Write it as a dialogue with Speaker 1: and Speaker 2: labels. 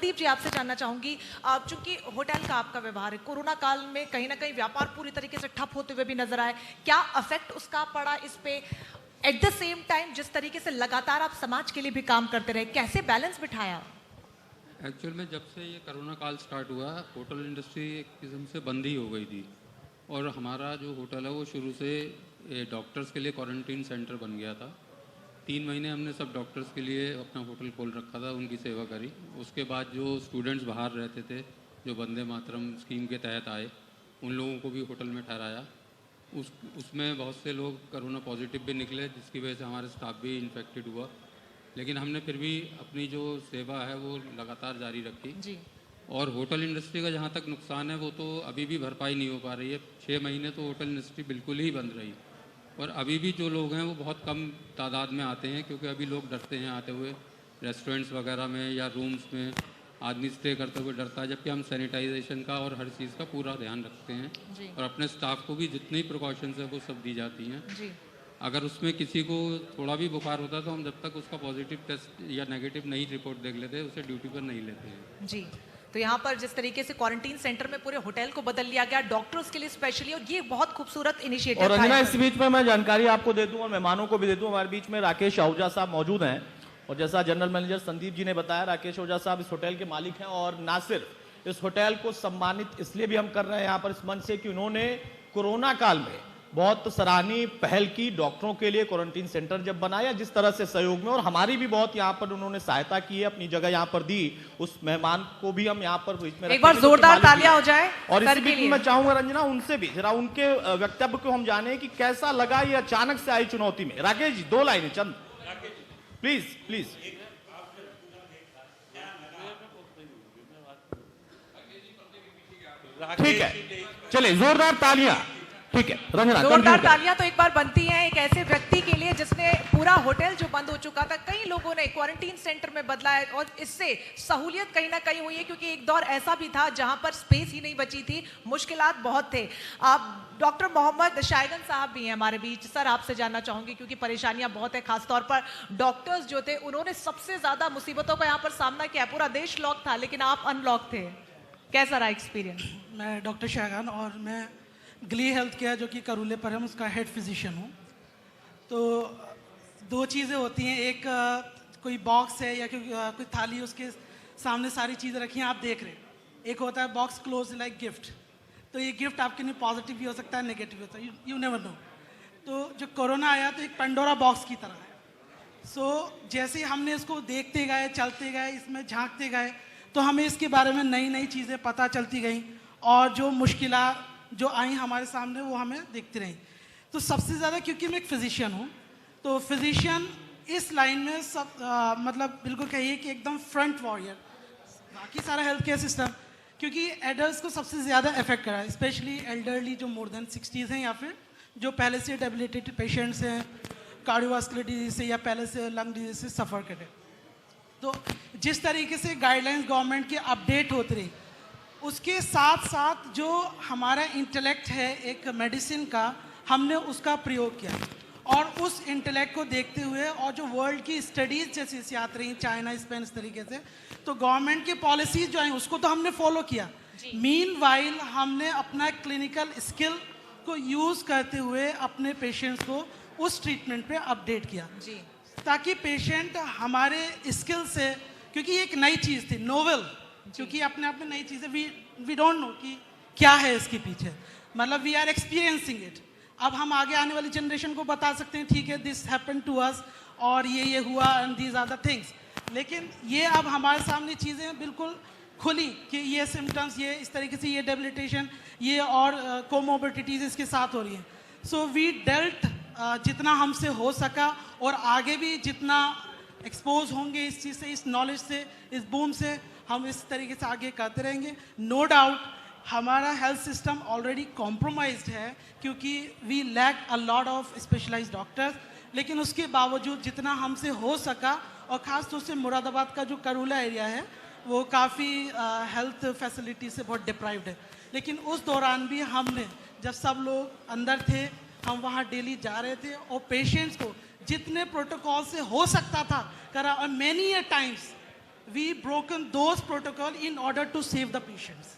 Speaker 1: संदीप जी आपसे जानना चाहूंगी, चूंकि होटल का आपका व्यवहार है, कोरोना काल में कहीं ना कहीं व्यापार पूरी तरीके से ठप होते हुए भी नजर आए, क्या अफेक्ट उसका पड़ा इस पे? एट द सेम टाइम जिस तरीके से लगातार आप समाज के लिए भी काम करते रहे, कैसे बैलेंस बिठाया?
Speaker 2: एक्चुअल में जब से ये कोरोना काल स्टार्ट हुआ, होटल इंडस्ट्री एक किस्म से बंद ही हो गई थी। और हमारा जो होटल है वो शुरू से डॉक्टर्स के लिए क्वारंटीन सेंटर बन गया था। 3 महीने हमने सब डॉक्टर्स के लिए अपना होटल खोल रखा था, उनकी सेवा करी। उसके बाद जो स्टूडेंट्स बाहर रहते थे, जो वंदे मातरम स्कीम के तहत आए, उन लोगों को भी होटल में ठहराया। उसमें बहुत से लोग कोरोना पॉजिटिव भी निकले, जिसकी वजह से हमारे स्टाफ भी इन्फेक्टेड हुआ। लेकिन हमने फिर भी अपनी जो सेवा है वो लगातार जारी रखी
Speaker 1: जी।
Speaker 2: और होटल इंडस्ट्री का जहाँ तक नुकसान है वो तो अभी भी भरपाई नहीं हो पा रही है। 6 महीने तो होटल इंडस्ट्री बिल्कुल ही बंद रही और अभी भी जो लोग हैं वो बहुत कम तादाद में आते हैं, क्योंकि अभी लोग डरते हैं आते हुए। रेस्टोरेंट्स वगैरह में या रूम्स में आदमी स्टे करते हुए डरता है, जबकि हम सैनिटाइजेशन का और हर चीज़ का पूरा ध्यान रखते हैं
Speaker 1: जी।
Speaker 2: और अपने स्टाफ को भी जितनी प्रिकॉशंस है वो सब दी जाती हैं।
Speaker 1: जी।
Speaker 2: अगर उसमें किसी को थोड़ा भी बुखार होता है तो हम जब तक उसका पॉजिटिव टेस्ट या नेगेटिव नहीं रिपोर्ट देख लेते उसे ड्यूटी पर नहीं लेते हैं।
Speaker 1: जी। तो यहाँ पर जिस तरीके से क्वारंटीन सेंटर में पूरे होटल को बदल लिया गया डॉक्टर्स के लिए स्पेशली, और ये बहुत खूबसूरत इनिशिएटिव
Speaker 3: और
Speaker 1: था।
Speaker 3: रंजना, इस बीच में मैं जानकारी आपको दे दूं और मेहमानों को भी दे दूं, हमारे बीच में राकेश आहूजा साहब मौजूद हैं और जैसा जनरल मैनेजर संदीप जी ने बताया, राकेश आहूजा साहब इस होटल के मालिक हैं और ना सिर्फ इस होटल को सम्मानित इसलिए भी हम कर रहे हैं यहाँ पर इस मंच से कि उन्होंने कोरोना काल में बहुत सराहनीय पहल की, डॉक्टरों के लिए क्वारंटीन सेंटर जब बनाया जिस तरह से सहयोग में, और हमारी भी बहुत यहाँ पर उन्होंने सहायता की है, अपनी जगह यहाँ पर दी। उस मेहमान को भी हम यहाँ पर बीच में
Speaker 1: एक बार जोरदार तालियां हो जाए।
Speaker 3: और इसी बीच में मैं चाहूंगा रंजना उनसे भी जरा उनके वक्तव्य को हम जाने कि कैसा लगा ये अचानक से आई चुनौती में। राकेश जी 2 लाइनें चंद प्लीज प्लीज। ठीक है, चलिए जोरदार तालियां। ठीक है रंजना,
Speaker 1: जोरदार तालियां तो एक बार बनती हैं एक ऐसे व्यक्ति के लिए जिसने पूरा होटल जो बंद हो चुका था, कई लोगों ने क्वारंटीन सेंटर में बदला है और इससे सहूलियत कहीं ना कहीं हुई है, क्योंकि एक दौर ऐसा भी था जहां पर स्पेस ही नहीं बची थी, मुश्किलात बहुत थे। आप डॉक्टर मोहम्मद शायगन साहब भी हैं हमारे बीच। सर आपसे जानना चाहूंगी, क्योंकि परेशानियां बहुत है, खासतौर पर डॉक्टर्स जो थे उन्होंने सबसे ज्यादा मुसीबतों का यहाँ पर सामना किया। पूरा देश लॉक था लेकिन आप अनलॉक थे, कैसा रहा एक्सपीरियंस?
Speaker 4: मैं डॉक्टर शाहगान और मैं ग्ली हेल्थ केयर जो कि करूले पर हम उसका हेड फिजिशियन हूँ। तो 2 चीज़ें होती हैं, एक कोई बॉक्स है या कोई थाली, उसके सामने सारी चीज़ें रखी हैं, आप देख रहे हैं। एक होता है बॉक्स क्लोज लाइक गिफ्ट, तो ये गिफ्ट आपके लिए पॉजिटिव भी हो सकता है, नेगेटिव भी होता है, यू नेवर नो। तो जो कोरोना आया तो एक पंडोरा बॉक्स की तरह है। सो जैसे ही हमने इसको देखते गए, चलते गए, इसमें झांकते गए, तो हमें इसके बारे में नई नई चीज़ें पता चलती गई और जो मुश्किलात जो आई हमारे सामने वो हमें देखती रही। तो सबसे ज़्यादा, क्योंकि मैं एक फिजिशियन हूँ, तो फिजिशियन इस लाइन में मतलब बिल्कुल कहिए कि एकदम फ्रंट वॉरियर। बाकी सारा हेल्थ केयर सिस्टम, क्योंकि एडल्ट्स को सबसे ज़्यादा इफेक्ट करा है, स्पेशली एल्डरली जो मोर देन 60s हैं या फिर जो पहले से डेबिलिटेटेड पेशेंट्स हैं, कार्डियोवास्कुलर डिजीज से या पहले से लंग डिजीज से सफ़र करें। तो जिस तरीके से गाइडलाइंस गवर्नमेंट की अपडेट होती रही, उसके साथ साथ जो हमारा इंटेलेक्ट है एक मेडिसिन का, हमने उसका प्रयोग किया और उस इंटेलेक्ट को देखते हुए और जो वर्ल्ड की स्टडीज़ जैसी आती रही, चाइना, स्पेन, इस तरीके से, तो गवर्नमेंट की पॉलिसीज जो आई उसको तो हमने फॉलो किया। मीनवाइल हमने अपना क्लिनिकल स्किल को यूज़ करते हुए अपने पेशेंट्स को उस ट्रीटमेंट पे अपडेट किया जी, ताकि पेशेंट हमारे स्किल से, क्योंकि ये एक नई चीज़ थी, नोवेल, क्योंकि अपने आप में नई चीज़ें वी डोंट नो कि क्या है इसके पीछे, मतलब वी आर एक्सपीरियंसिंग इट। अब हम आगे आने वाली जनरेशन को बता सकते हैं ठीक है दिस हैपन टू अस और ये हुआ and these are the things, लेकिन ये अब हमारे सामने चीज़ें बिल्कुल खुली कि ये सिम्टम्स, ये इस तरीके से, ये डेबिलिटेशन, ये और कोमोबिडिटीज़ इसके साथ हो रही हैं। सो वी डेल्ट जितना हमसे हो सका और आगे भी जितना एक्सपोज होंगे इस चीज़ से, इस नॉलेज से, इस बूम से, हम इस तरीके से आगे करते रहेंगे। नो डाउट हमारा हेल्थ सिस्टम ऑलरेडी कॉम्प्रोमाइज्ड है क्योंकि we lack a lot of specialized doctors, लेकिन उसके बावजूद जितना हमसे हो सका, और ख़ास तौर से मुरादाबाद का जो करूला एरिया है वो काफ़ी हेल्थ फैसिलिटी से बहुत डिप्राइव्ड है, लेकिन उस दौरान भी हमने, जब सब लोग अंदर थे, हम वहाँ डेली जा रहे थे और पेशेंट्स को जितने प्रोटोकॉल से हो सकता था करा, और many times we broken those protocol in order to save the patients.